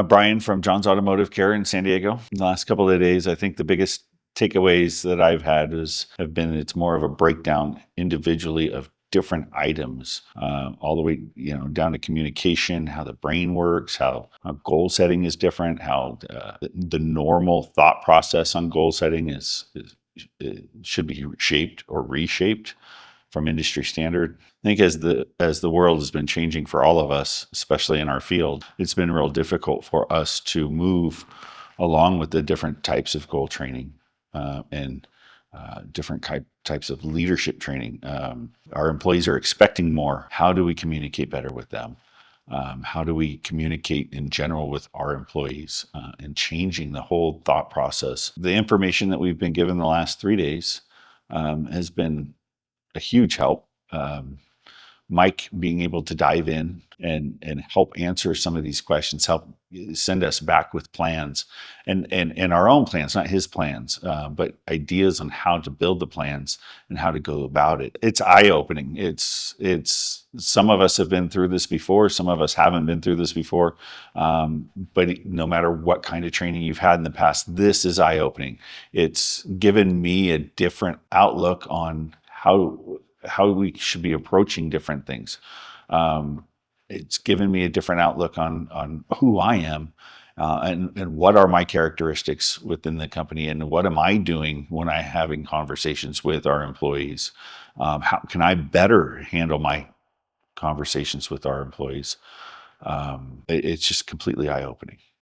Brian from John's Automotive Care in San Diego. In the last couple of days, I think the biggest takeaways that I've had have been it's more of a breakdown individually of different items, all the way down to communication, how the brain works, how goal setting is different, how the normal thought process on goal setting it should be shaped or reshaped from industry standard. I think as the world has been changing for all of us, especially in our field, it's been real difficult for us to move along with the different types of goal training and different types of leadership training. Our employees are expecting more. How do we communicate better with them? How do we communicate in general with our employees and changing the whole thought process? The information that we've been given the last 3 days has been a huge help. Mike being able to dive in and help answer some of these questions, help send us back with plans and our own plans, not his plans, but ideas on how to build the plans and how to go about it. It's eye-opening. It's some of us have been through this before, some of us haven't been through this before. But no matter what kind of training you've had in the past, this is eye-opening. It's given me a different outlook on how we should be approaching different things. It's given me a different outlook on who I am and what are my characteristics within the company and what am I doing when I'm having conversations with our employees. How can I better handle my conversations with our employees? It's just completely eye-opening.